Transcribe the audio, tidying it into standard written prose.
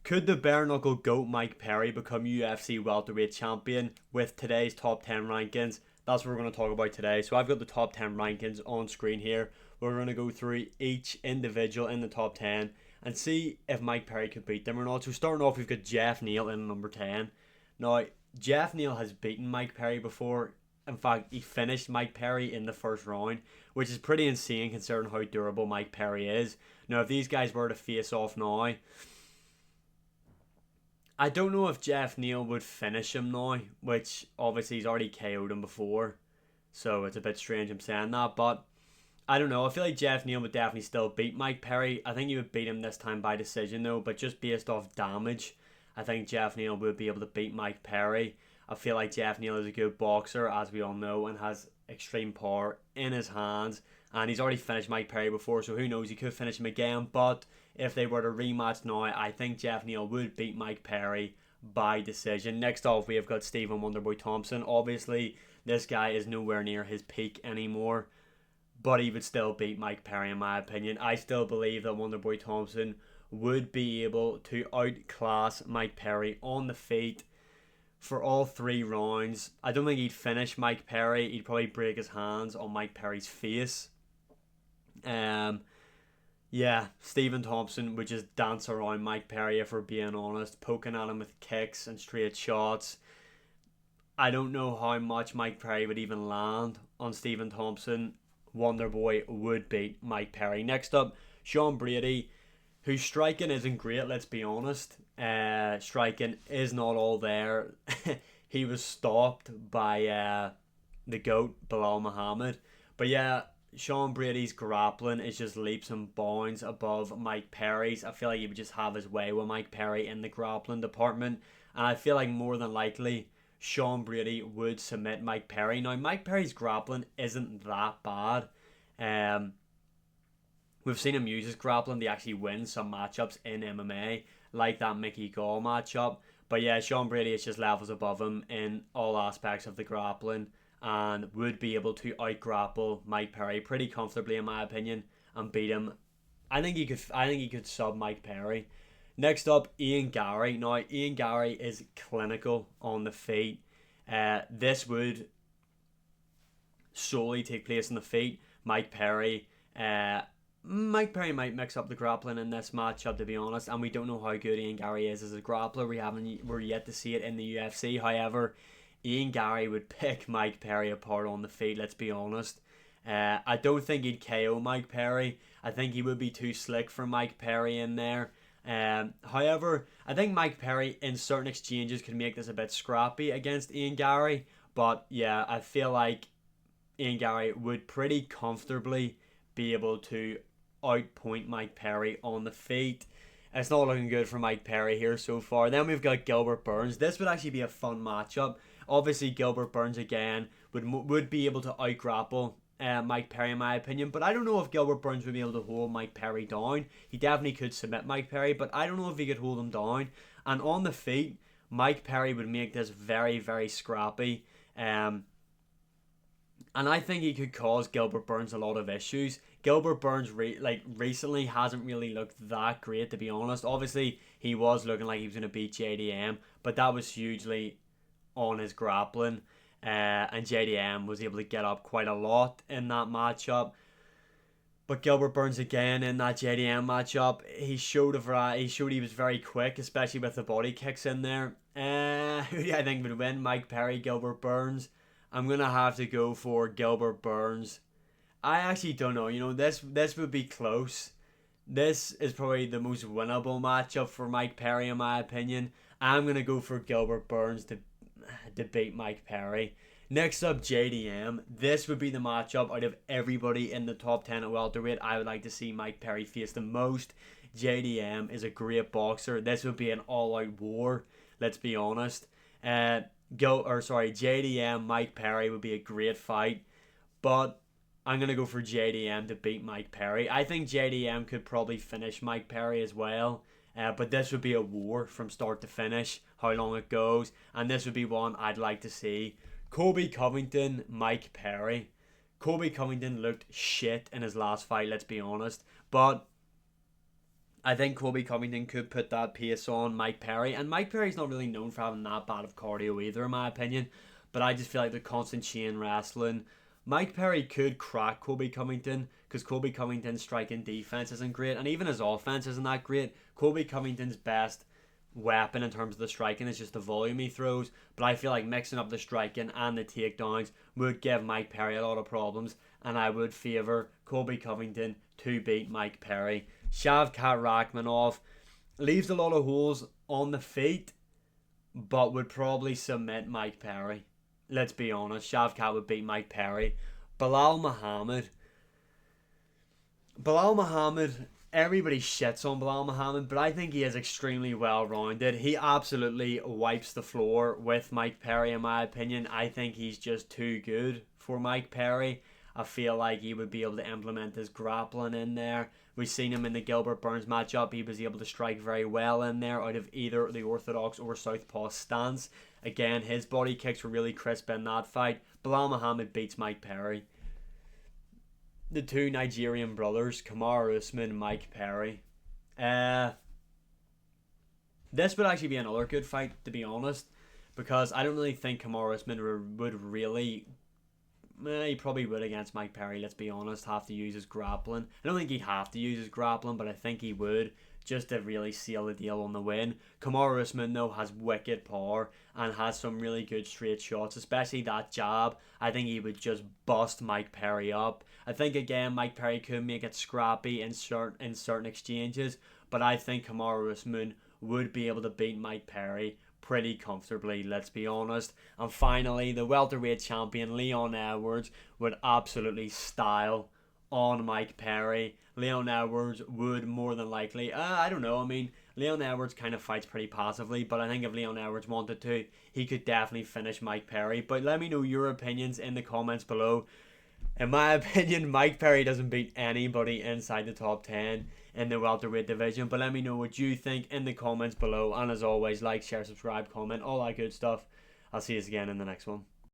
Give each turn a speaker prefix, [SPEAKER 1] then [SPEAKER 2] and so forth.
[SPEAKER 1] Could the bare knuckle goat Mike Perry become UFC welterweight champion with today's top 10 rankings? That's what we're going to talk about today. So I've got the top 10 rankings on screen here. We're going to go through each individual in the top 10 and see if Mike Perry could beat them or not. So starting off, we've got Geoff Neal in number 10. Now, Geoff Neal has beaten Mike Perry before. In fact, he finished Mike Perry in the first round, which is pretty insane considering how durable Mike Perry is. Now, if these guys were to face off now, I don't know if Geoff Neal would finish him now, which obviously he's already KO'd him before, so it's a bit strange I'm saying that, but I don't know. I feel like Geoff Neal would definitely still beat Mike Perry. I think he would beat him this time by decision though, but just based off damage, I think Geoff Neal would be able to beat Mike Perry. I feel like Geoff Neal is a good boxer, as we all know, and has extreme power in his hands. And he's already finished Mike Perry before, so who knows, he could finish him again. But if they were to rematch now, I think Geoff Neal would beat Mike Perry by decision. Next off, we have got Stephen Wonderboy Thompson. Obviously, this guy is nowhere near his peak anymore, but he would still beat Mike Perry in my opinion. I still believe that Wonderboy Thompson would be able to outclass Mike Perry on the feet for all 3 rounds. I don't think he'd finish Mike Perry. He'd probably break his hands on Mike Perry's face. Yeah, Stephen Thompson would just dance around Mike Perry, if we're being honest, poking at him with kicks and straight shots. I don't know how much Mike Perry would even land on Stephen Thompson. Wonderboy would beat Mike Perry. Next up, Sean Brady, whose striking isn't great, let's be honest. Striking is not all there. He was stopped by the GOAT, Belal Muhammad. But yeah, Sean Brady's grappling is just leaps and bounds above Mike Perry's. I feel like he would just have his way with Mike Perry in the grappling department. And I feel like more than likely, Sean Brady would submit Mike Perry. Now, Mike Perry's grappling isn't that bad. We've seen him use his grappling to actually win some matchups in MMA, like that Mickey Gall matchup. But yeah, Sean Brady is just levels above him in all aspects of the grappling and would be able to out-grapple Mike Perry pretty comfortably, in my opinion, and beat him. I think he could sub Mike Perry. Next up, Ian Garry. Now, Ian Garry is clinical on the feet. This would solely take place on the feet. Mike Perry might mix up the grappling in this matchup, to be honest, and we don't know how good Ian Garry is as a grappler. We're yet to see it in the UFC. However, Ian Garry would pick Mike Perry apart on the feet, let's be honest. I don't think he'd KO Mike Perry. I think he would be too slick for Mike Perry in there. However, I think Mike Perry in certain exchanges could make this a bit scrappy against Ian Garry. But yeah, I feel like Ian Garry would pretty comfortably be able to outpoint Mike Perry on the feet. It's not looking good for Mike Perry here so far. Then we've got Gilbert Burns. This would actually be a fun matchup. Obviously, Gilbert Burns again would be able to out-grapple Mike Perry, in my opinion. But I don't know if Gilbert Burns would be able to hold Mike Perry down. He definitely could submit Mike Perry, but I don't know if he could hold him down. And on the feet, Mike Perry would make this very, very scrappy. And I think he could cause Gilbert Burns a lot of issues. Gilbert Burns recently hasn't really looked that great, to be honest. Obviously, he was looking like he was going to beat JDM, but that was hugely on his grappling. And JDM was able to get up quite a lot in that matchup. But Gilbert Burns again in that JDM matchup, he showed he was very quick, especially with the body kicks in there. Who do I think would win? Mike Perry, Gilbert Burns? I'm gonna have to go for Gilbert Burns. I actually don't know. This would be close. This is probably the most winnable matchup for Mike Perry, in my opinion. I'm gonna go for Gilbert Burns to beat Mike Perry. Next up, JDM. This would be the matchup out of everybody in the top 10 at welterweight I would like to see Mike Perry face the most. JDM is a great boxer. This would be an all-out war, let's be honest. JDM Mike Perry would be a great fight, but I'm gonna go for JDM to beat Mike Perry. I think JDM could probably finish Mike Perry as well. But this would be a war from start to finish, how long it goes, and this would be one I'd like to see. Colby Covington, Mike Perry. Colby Covington looked shit in his last fight, let's be honest. But I think Colby Covington could put that pace on Mike Perry, and Mike Perry's not really known for having that bad of cardio either, in my opinion. But I just feel like the constant chain wrestling, Mike Perry could crack Colby Covington because Colby Covington's striking defense isn't great, and even his offense isn't that great. Colby Covington's best weapon in terms of the striking is just the volume he throws, but I feel like mixing up the striking and the takedowns would give Mike Perry a lot of problems, and I would favour Colby Covington to beat Mike Perry. Shavkat Rakhmonov leaves a lot of holes on the feet, but would probably submit Mike Perry. Let's be honest, Shavkat would beat Mike Perry. Belal Muhammad, everybody shits on Belal Muhammad, but I think he is extremely well rounded. He absolutely wipes the floor with Mike Perry, in my opinion. I think he's just too good for Mike Perry. I feel like he would be able to implement his grappling in there. We've seen him in the Gilbert Burns matchup. He was able to strike very well in there out of either the orthodox or southpaw stance. Again, his body kicks were really crisp in that fight. Belal Muhammad beats Mike Perry. The two Nigerian brothers, Kamaru Usman and Mike Perry. This would actually be another good fight, to be honest, because I don't really think Kamaru Usman would really... he probably would against Mike Perry, let's be honest, have to use his grappling. I don't think he'd have to use his grappling, but I think he would, just to really seal the deal on the win. Kamaru Usman, though, has wicked power and has some really good straight shots, especially that jab. I think he would just bust Mike Perry up. I think, again, Mike Perry could make it scrappy in certain exchanges, but I think Kamaru Usman would be able to beat Mike Perry pretty comfortably, let's be honest. And finally, the welterweight champion Leon Edwards would absolutely style on Mike Perry. Leon Edwards would more than likely, I don't know, I mean, Leon Edwards kind of fights pretty passively, but I think if Leon Edwards wanted to, he could definitely finish Mike Perry. But let me know your opinions in the comments below. In my opinion, Mike Perry doesn't beat anybody inside the top 10 in the welterweight division. But let me know what you think in the comments below. And as always, like, share, subscribe, comment, all that good stuff. I'll see you again in the next one.